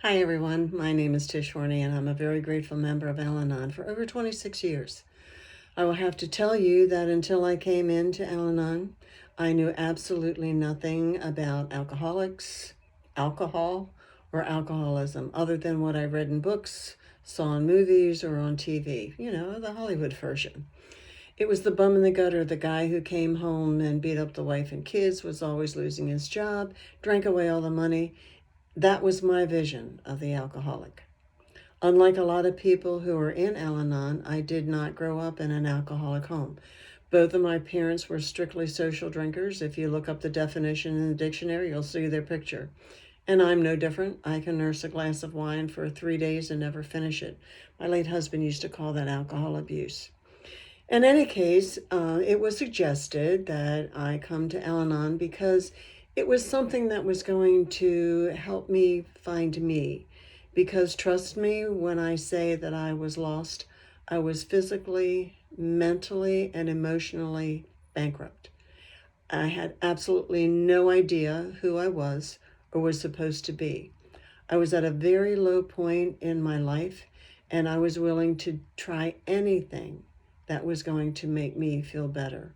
Hi everyone, my name is Tish Horney and I'm a very grateful member of Alanon for over 26 years. I will have to tell you that until I came into Alanon, I knew absolutely nothing about alcoholics, alcohol, or alcoholism other than what I read in books, saw in movies, or on TV, the Hollywood version. It was the bum in the gutter, the guy who came home and beat up the wife and kids, was always losing his job, drank away all the money. That was my vision of the alcoholic. Unlike a lot of people who are in Al Anon, I did not grow up in an alcoholic home. Both of my parents were strictly social drinkers. If you look up the definition in the dictionary, you'll see their picture. And I'm no different. I can nurse a glass of wine for 3 days and never finish it. My late husband used to call that alcohol abuse. In any case, it was suggested that I come to Al Anon because it was something that was going to help me find me. Because trust me when I say that I was lost, I was physically, mentally, and emotionally bankrupt. I had absolutely no idea who I was or was supposed to be. I was at a very low point in my life, and I was willing to try anything that was going to make me feel better.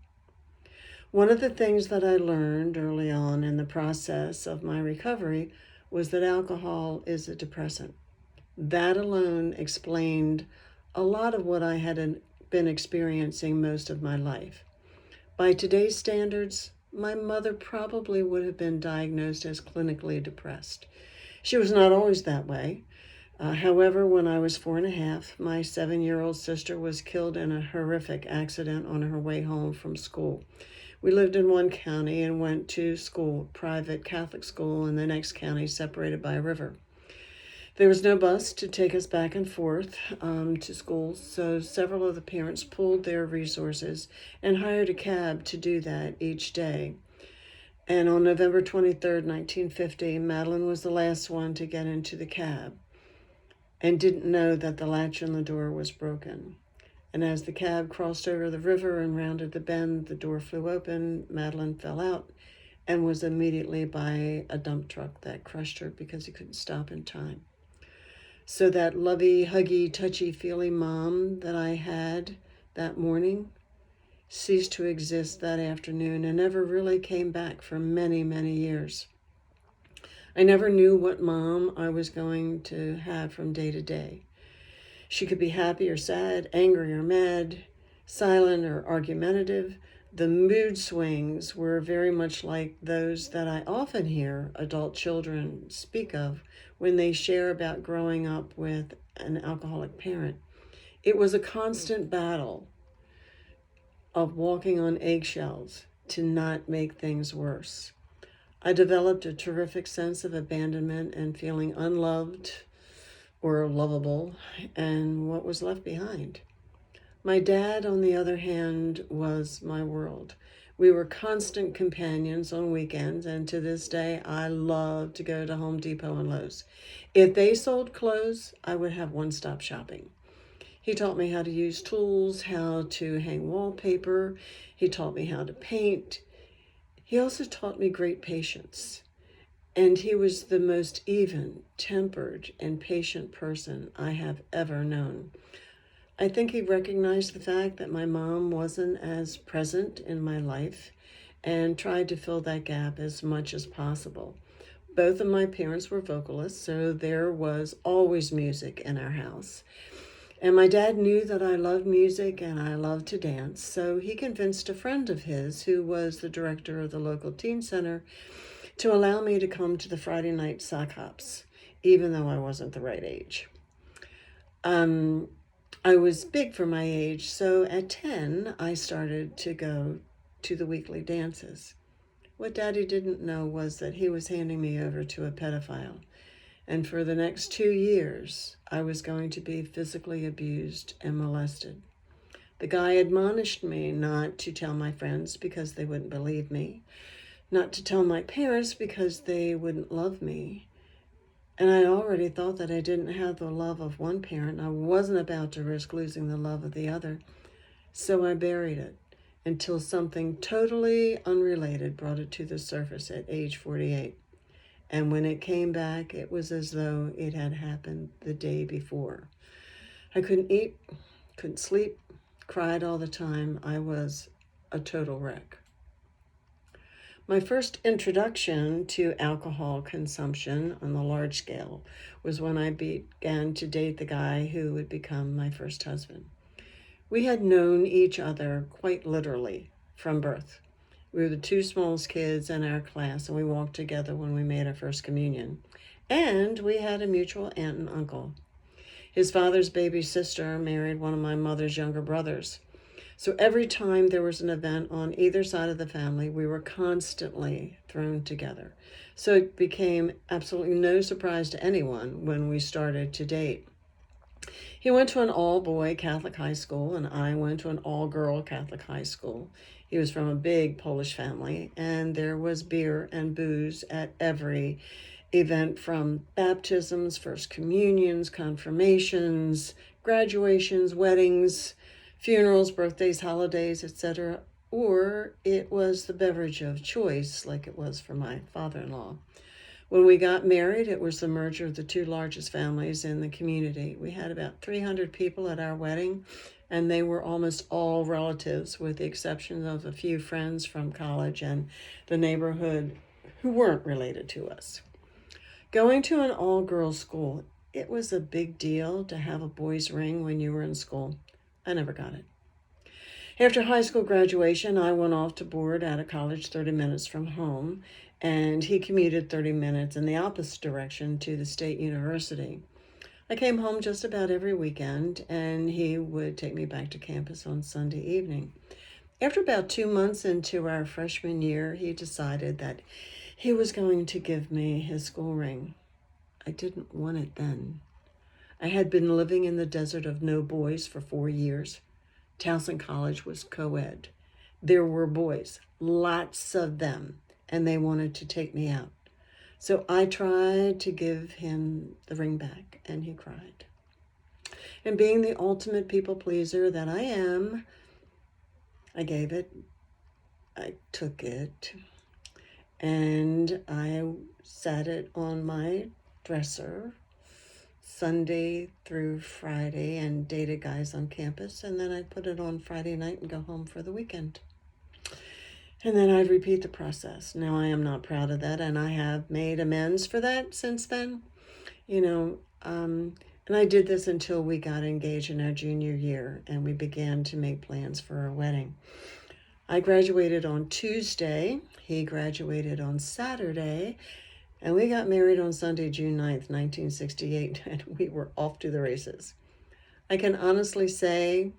One of the things that I learned early on in the process of my recovery was that alcohol is a depressant. That alone explained a lot of what I had been experiencing most of my life. By today's standards, my mother probably would have been diagnosed as clinically depressed. She was not always that way. However, when I was 4.5, my 7-year-old sister was killed in a horrific accident on her way home from school. We lived in one county and went to school, private Catholic school, in the next county separated by a river. There was no bus to take us back and forth to school, so several of the parents pooled their resources and hired a cab to do that each day. And on November 23rd, 1950, Madeline was the last one to get into the cab and didn't know that the latch on the door was broken. And as the cab crossed over the river and rounded the bend, the door flew open, Madeline fell out and was immediately by a dump truck that crushed her because he couldn't stop in time. So that lovey, huggy, touchy-feely mom that I had that morning ceased to exist that afternoon and never really came back for many, many years. I never knew what mom I was going to have from day to day. She could be happy or sad, angry or mad, silent or argumentative. The mood swings were very much like those that I often hear adult children speak of when they share about growing up with an alcoholic parent. It was a constant battle of walking on eggshells to not make things worse. I developed a terrific sense of abandonment and feeling unloved or lovable and what was left behind. My dad, on the other hand, was my world. We were constant companions on weekends, and to this day, I love to go to Home Depot and Lowe's. If they sold clothes, I would have one-stop shopping. He taught me how to use tools, how to hang wallpaper. He taught me how to paint. He also taught me great patience. And he was the most even-tempered and patient person I have ever known. I think he recognized the fact that my mom wasn't as present in my life and tried to fill that gap as much as possible. Both of my parents were vocalists, so there was always music in our house. And my dad knew that I loved music and I loved to dance, so he convinced a friend of his, who was the director of the local teen center, to allow me to come to the Friday night sock hops, even though I wasn't the right age. I was big for my age, so at 10, I started to go to the weekly dances. What Daddy didn't know was that he was handing me over to a pedophile. And for the next 2 years, I was going to be physically abused and molested. The guy admonished me not to tell my friends because they wouldn't believe me, not to tell my parents because they wouldn't love me. And I already thought that I didn't have the love of one parent. I wasn't about to risk losing the love of the other. So I buried it until something totally unrelated brought it to the surface at age 48. And when it came back, it was as though it had happened the day before. I couldn't eat, couldn't sleep, cried all the time. I was a total wreck. My first introduction to alcohol consumption on the large scale was when I began to date the guy who would become my first husband. We had known each other quite literally from birth. We were the two smallest kids in our class, and we walked together when we made our first communion. And we had a mutual aunt and uncle. His father's baby sister married one of my mother's younger brothers. So every time there was an event on either side of the family, we were constantly thrown together. So it became absolutely no surprise to anyone when we started to date. He went to an all-boy Catholic high school, and I went to an all-girl Catholic high school. He was from a big Polish family, and there was beer and booze at every event, from baptisms, first communions, confirmations, graduations, weddings, funerals, birthdays, holidays, etc. Or it was the beverage of choice, like it was for my father-in-law. When we got married, it was the merger of the two largest families in the community. We had about 300 people at our wedding, and they were almost all relatives, with the exception of a few friends from college and the neighborhood who weren't related to us. Going to an all-girls school, it was a big deal to have a boy's ring when you were in school. I never got it. After high school graduation, I went off to board at a college 30 minutes from home, and he commuted 30 minutes in the opposite direction to the state university. I came home just about every weekend, and he would take me back to campus on Sunday evening. After about 2 months into our freshman year, he decided that he was going to give me his school ring. I didn't want it then. I had been living in the desert of no boys for 4 years. Towson College was co-ed. There were boys, lots of them, and they wanted to take me out. So I tried to give him the ring back, and he cried. And being the ultimate people pleaser that I am, I gave it, I took it, and I sat it on my dresser Sunday through Friday and dated guys on campus, and then I'd put it on Friday night and go home for the weekend. And then I'd repeat the process. Now, I am not proud of that, and I have made amends for that since then. And I did this until we got engaged in our junior year, and we began to make plans for our wedding. I graduated on Tuesday, he graduated on Saturday, and we got married on Sunday, June 9th, 1968, and we were off to the races. I can honestly say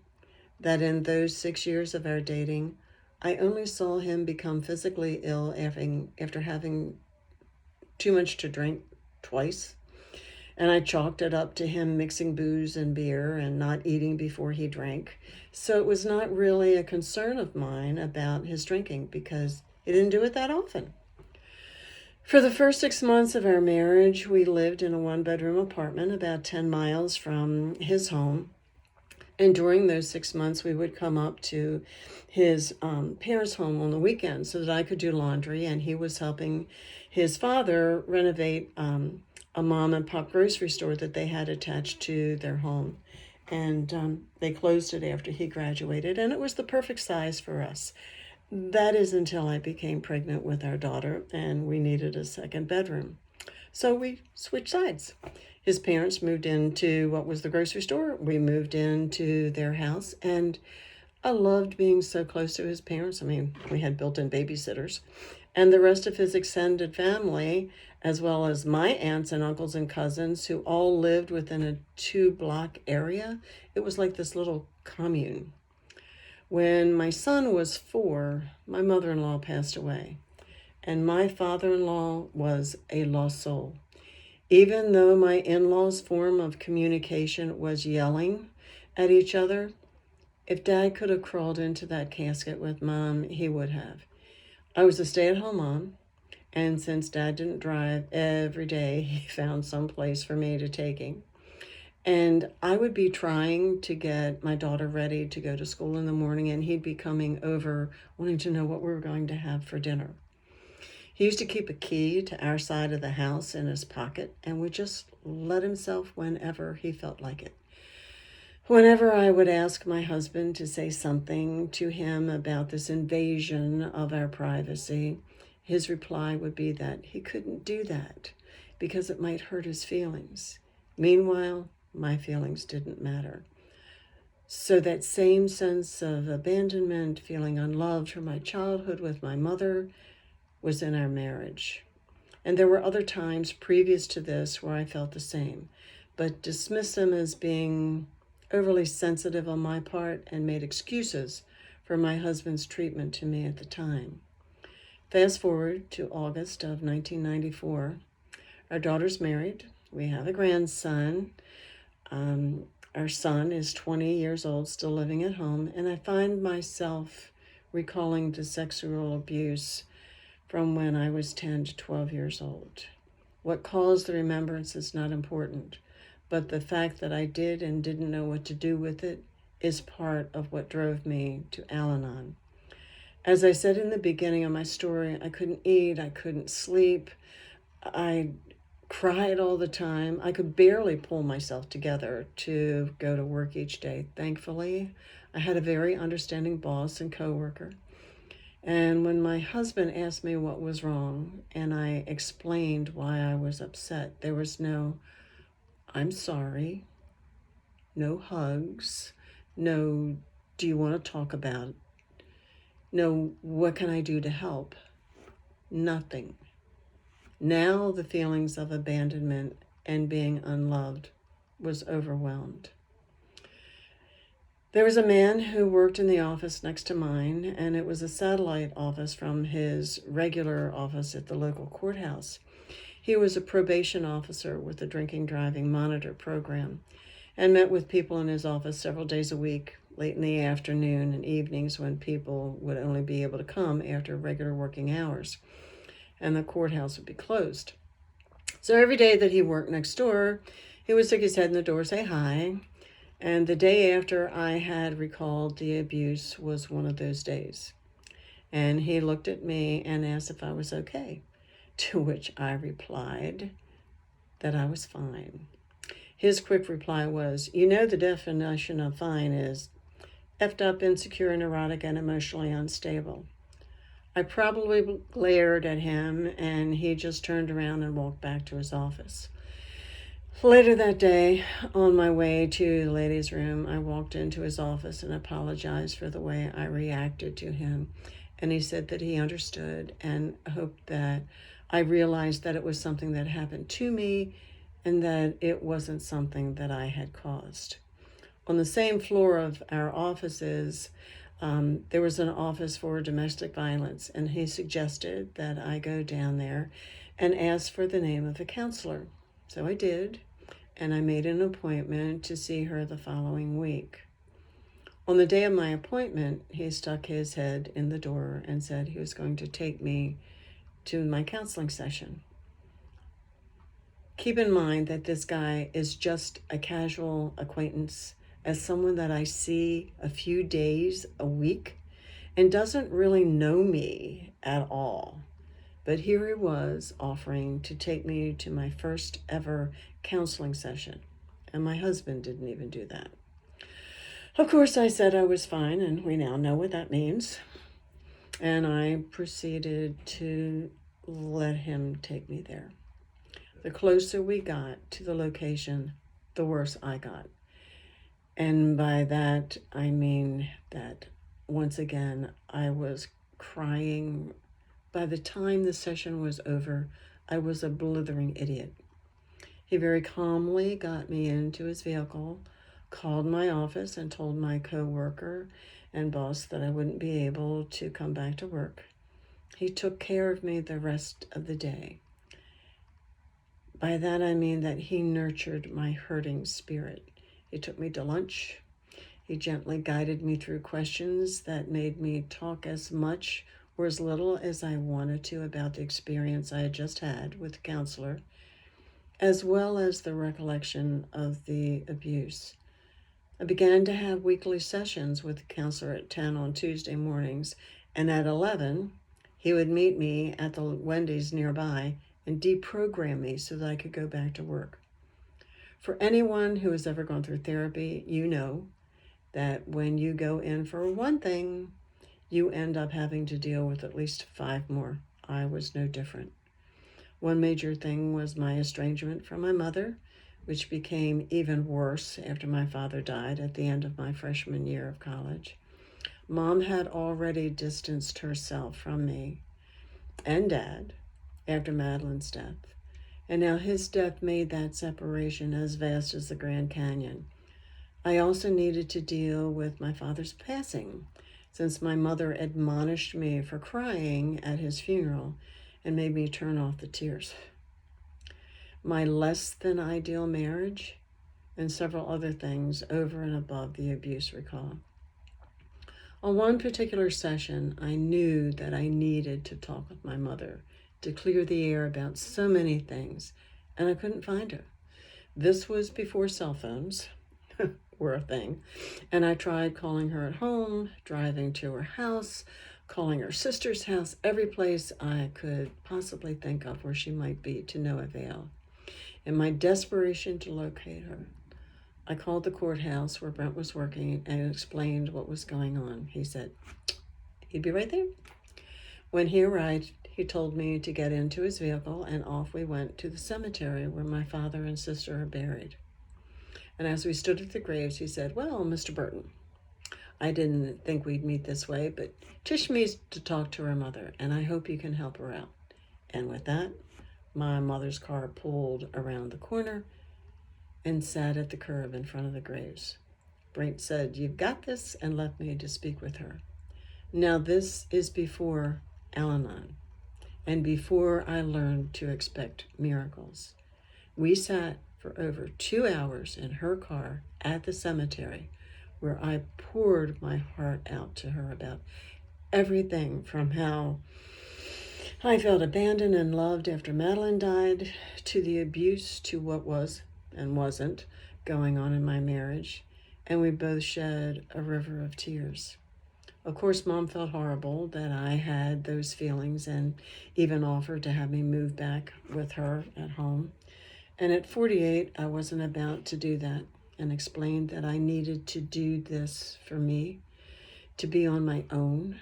that in those 6 years of our dating, I only saw him become physically ill after having too much to drink twice. And I chalked it up to him mixing booze and beer and not eating before he drank. So it was not really a concern of mine about his drinking, because he didn't do it that often. For the first 6 months of our marriage, we lived in a one-bedroom apartment about 10 miles from his home. And during those 6 months, we would come up to his parents' home on the weekends so that I could do laundry, and he was helping his father renovate a mom and pop grocery store that they had attached to their home. And they closed it after he graduated, and it was the perfect size for us. That is until I became pregnant with our daughter, and we needed a second bedroom. So we switched sides. His parents moved into what was the grocery store. We moved into their house, and I loved being so close to his parents. I mean, we had built-in babysitters. And the rest of his extended family, as well as my aunts and uncles and cousins, who all lived within a 2-block area. It was like this little commune. When my son was 4, my mother-in-law passed away, and my father-in-law was a lost soul. Even though my in-laws' form of communication was yelling at each other, if Dad could have crawled into that casket with Mom, he would have. I was a stay-at-home mom, and since Dad didn't drive every day, he found some place for me to take him. And I would be trying to get my daughter ready to go to school in the morning, and he'd be coming over wanting to know what we were going to have for dinner. He used to keep a key to our side of the house in his pocket and would just let himself whenever he felt like it. Whenever I would ask my husband to say something to him about this invasion of our privacy, his reply would be that he couldn't do that because it might hurt his feelings. Meanwhile, my feelings didn't matter. So that same sense of abandonment, feeling unloved from my childhood with my mother, was in our marriage. And there were other times previous to this where I felt the same, but dismissed them as being overly sensitive on my part and made excuses for my husband's treatment to me at the time. Fast forward to August of 1994. Our daughter's married. We have a grandson. Our son is 20 years old, still living at home, and I find myself recalling the sexual abuse from when I was 10 to 12 years old. What caused the remembrance is not important, but the fact that I did and didn't know what to do with it is part of what drove me to Alanon. As I said in the beginning of my story, I couldn't eat, I couldn't sleep, I cried all the time. I could barely pull myself together to go to work each day. Thankfully, I had a very understanding boss and coworker. And when my husband asked me what was wrong and I explained why I was upset, there was no, I'm sorry, no hugs, no, do you want to talk about it? No, what can I do to help? Nothing. Now the feelings of abandonment and being unloved was overwhelmed. There was a man who worked in the office next to mine, and it was a satellite office from his regular office at the local courthouse. He was a probation officer with the drinking driving monitor program and met with people in his office several days a week, late in the afternoon and evenings when people would only be able to come after regular working hours and the courthouse would be closed. So every day that he worked next door, he would stick his head in the door, say hi. And the day after I had recalled the abuse was one of those days. And he looked at me and asked if I was okay, to which I replied that I was fine. His quick reply was, you know, the definition of fine is effed up, insecure, neurotic, and emotionally unstable. I probably glared at him, and he just turned around and walked back to his office. Later that day, on my way to the ladies' room, I walked into his office and apologized for the way I reacted to him. And he said that he understood and hoped that I realized that it was something that happened to me and that it wasn't something that I had caused. On the same floor of our offices, there was an office for domestic violence, and he suggested that I go down there and ask for the name of a counselor. So I did, and I made an appointment to see her the following week. On the day of my appointment, he stuck his head in the door and said he was going to take me to my counseling session. Keep in mind that this guy is just a casual acquaintance, as someone that I see a few days a week and doesn't really know me at all. But here he was offering to take me to my first ever counseling session, and my husband didn't even do that. Of course, I said I was fine, and we now know what that means. And I proceeded to let him take me there. The closer we got to the location, the worse I got. And by that, I mean that once again, I was crying. By the time the session was over, I was a blithering idiot. He very calmly got me into his vehicle, called my office and told my coworker and boss that I wouldn't be able to come back to work. He took care of me the rest of the day. By that, I mean that he nurtured my hurting spirit. He took me to lunch. He gently guided me through questions that made me talk as much or as little as I wanted to about the experience I had just had with the counselor, as well as the recollection of the abuse. I began to have weekly sessions with the counselor at 10 on Tuesday mornings, and at 11, He would meet me at the Wendy's nearby and deprogram me so that I could go back to work. For anyone who has ever gone through therapy, you know that when you go in for one thing, you end up having to deal with at least 5 more. I was no different. One major thing was my estrangement from my mother, which became even worse after my father died at the end of my freshman year of college. Mom had already distanced herself from me and Dad after Madeline's death, and now his death made that separation as vast as the Grand Canyon. I also needed to deal with my father's passing, since my mother admonished me for crying at his funeral and made me turn off the tears. My less than ideal marriage, and several other things over and above the abuse recall. On one particular session, I knew that I needed to talk with my mother to clear the air about so many things, and I couldn't find her. This was before cell phones were a thing, and I tried calling her at home, driving to her house, calling her sister's house, every place I could possibly think of where she might be, to no avail. In my desperation to locate her, I called the courthouse where Brent was working and explained what was going on. He said he'd be right there. When he arrived, he told me to get into his vehicle, and off we went to the cemetery where my father and sister are buried. And as we stood at the graves, he said, "Well, Mr. Burton, I didn't think we'd meet this way, but Tish needs to talk to her mother, and I hope you can help her out." And with that, my mother's car pulled around the corner and sat at the curb in front of the graves. Brent said, "You've got this," and left me to speak with her. Now, this is before Alanon, and before I learned to expect miracles. We sat for over 2 hours in her car at the cemetery, where I poured my heart out to her about everything from how I felt abandoned and loved after Madeline died, to the abuse, to what was and wasn't going on in my marriage, and we both shed a river of tears. Of course, Mom felt horrible that I had those feelings and even offered to have me move back with her at home. And at 48, I wasn't about to do that, and explained that I needed to do this for me, to be on my own,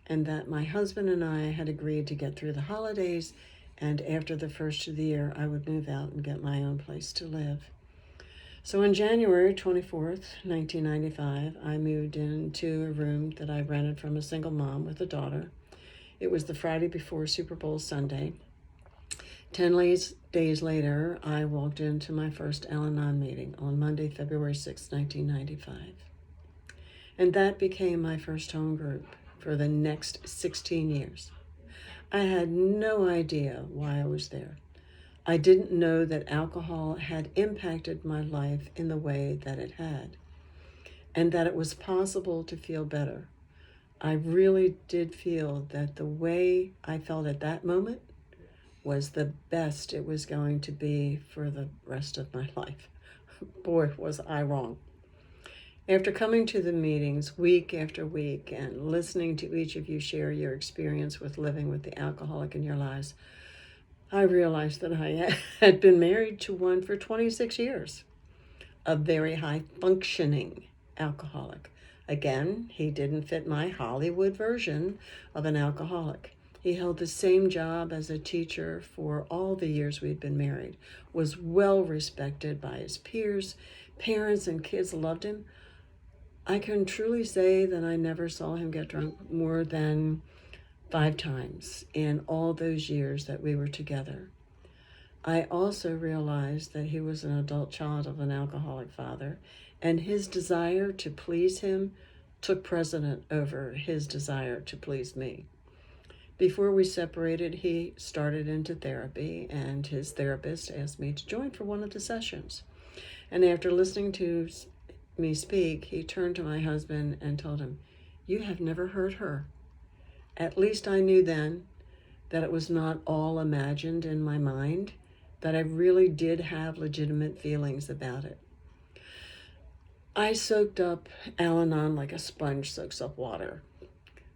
and that my husband and I had agreed to get through the holidays, and after the first of the year, I would move out and get my own place to live. So on January 24th, 1995, I moved into a room that I rented from a single mom with a daughter. It was the Friday before Super Bowl Sunday. 10 days later, I walked into my first Alanon meeting on Monday, February 6, 1995. And that became my first home group for the next 16 years. I had no idea why I was there. I didn't know that alcohol had impacted my life in the way that it had, and that it was possible to feel better. I really did feel that the way I felt at that moment was the best it was going to be for the rest of my life. Boy, was I wrong. After coming to the meetings week after week and listening to each of you share your experience with living with the alcoholic in your lives, I realized that I had been married to one for 26 years, a very high-functioning alcoholic. Again, he didn't fit my Hollywood version of an alcoholic. He held the same job as a teacher for all the years we'd been married, was well respected by his peers, parents and kids loved him. I can truly say that I never saw him get drunk more than 5 times in all those years that we were together. I also realized that he was an adult child of an alcoholic father, and his desire to please him took precedent over his desire to please me. Before we separated, he started into therapy, and his therapist asked me to join for one of the sessions. And after listening to me speak, he turned to my husband and told him, "You have never hurt her." At least I knew then that it was not all imagined in my mind, that I really did have legitimate feelings about it. I soaked up Alanon like a sponge soaks up water.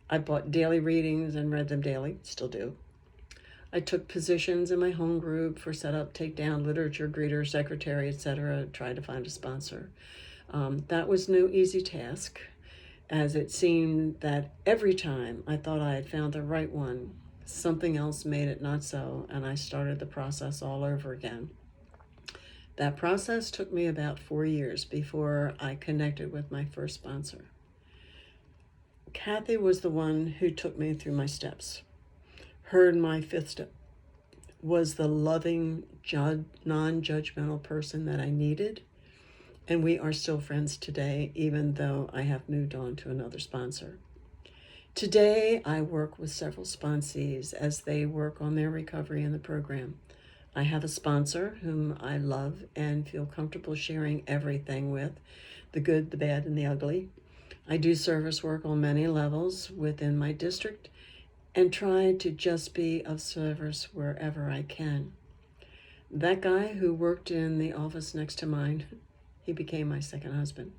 I bought daily readings and read them daily, still do. I took positions in my home group for setup, takedown, literature, greeter, secretary, etc., tried to find a sponsor. That was no easy task, as it seemed that every time I thought I had found the right one, something else made it not so, and I started the process all over again. That process took me about 4 years before I connected with my first sponsor. Kathy was the one who took me through my steps. Her and my fifth step was the loving, non-judgmental person that I needed. And we are still friends today, even though I have moved on to another sponsor. Today, I work with several sponsees as they work on their recovery in the program. I have a sponsor whom I love and feel comfortable sharing everything with, the good, the bad, and the ugly. I do service work on many levels within my district and try to just be of service wherever I can. That guy who worked in the office next to mine, he became my second husband.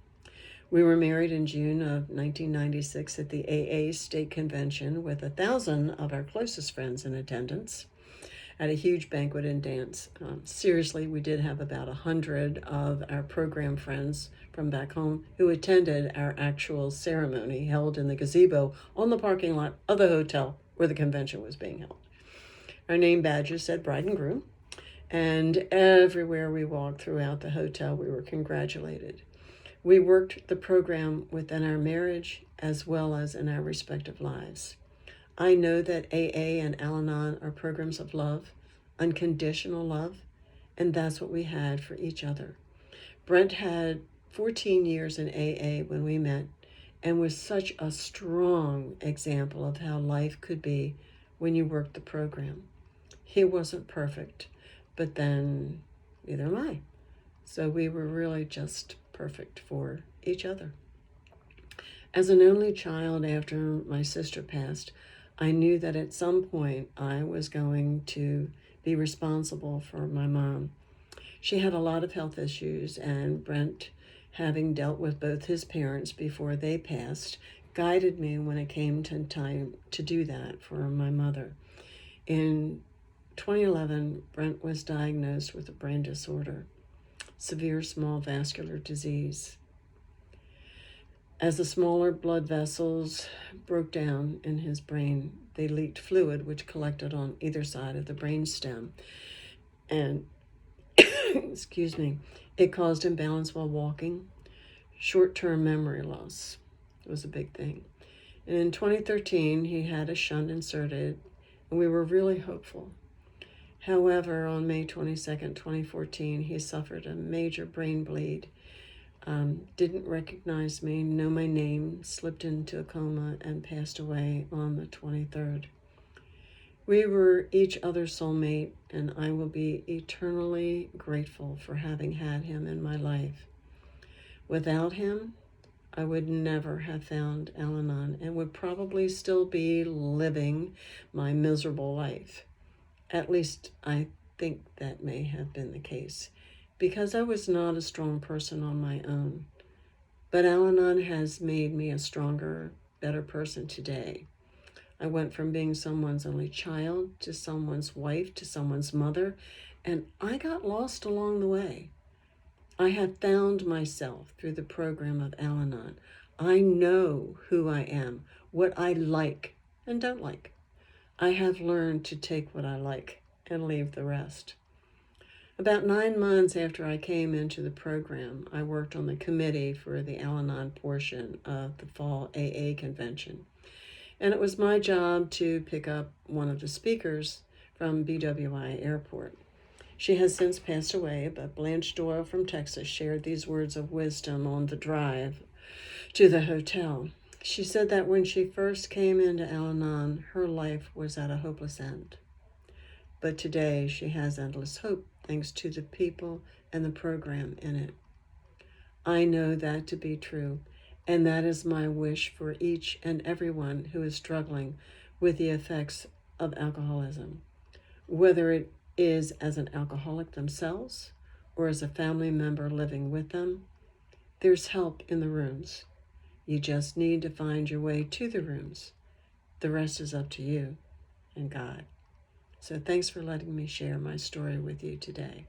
We were married in June of 1996 at the AA State Convention with 1,000 of our closest friends in attendance at a huge banquet and dance. Seriously, we did have about 100 of our program friends from back home who attended our actual ceremony held in the gazebo on the parking lot of the hotel where the convention was being held. Our name badges said bride and groom, and everywhere we walked throughout the hotel, we were congratulated. We worked the program within our marriage as well as in our respective lives. I know that AA and Alanon are programs of love, unconditional love, and that's what we had for each other. Brent had 14 years in AA when we met and was such a strong example of how life could be when you worked the program. He wasn't perfect, but then neither am I. So we were really just perfect for each other. As an only child after my sister passed, I knew that at some point I was going to be responsible for my mom. She had a lot of health issues, and Brent, having dealt with both his parents before they passed, guided me when it came to time to do that for my mother. In 2011, Brent was diagnosed with a brain disorder, severe small vascular disease. As the smaller blood vessels broke down in his brain, they leaked fluid which collected on either side of the brain stem. And, excuse me, it caused imbalance while walking. Short-term memory loss was a big thing. And in 2013, he had a shunt inserted, and we were really hopeful. However, on May 22nd, 2014, he suffered a major brain bleed. Didn't recognize me, know my name, slipped into a coma, and passed away on the 23rd. We were each other's soulmate, and I will be eternally grateful for having had him in my life. Without him, I would never have found Alanon and would probably still be living my miserable life. At least I think that may have been the case, because I was not a strong person on my own. But Alanon has made me a stronger, better person today. I went from being someone's only child to someone's wife to someone's mother, and I got lost along the way. I have found myself through the program of Alanon. I know who I am, what I like and don't like. I have learned to take what I like and leave the rest. About 9 months after I came into the program, I worked on the committee for the Alanon portion of the fall AA convention. And it was my job to pick up one of the speakers from BWI Airport. She has since passed away, but Blanche Doyle from Texas shared these words of wisdom on the drive to the hotel. She said that when she first came into Alanon, her life was at a hopeless end. But today she has endless hope thanks to the people and the program in it. I know that to be true, and that is my wish for each and everyone who is struggling with the effects of alcoholism, whether it is as an alcoholic themselves or as a family member living with them. There's help in the rooms. You just need to find your way to the rooms. The rest is up to you and God. So thanks for letting me share my story with you today.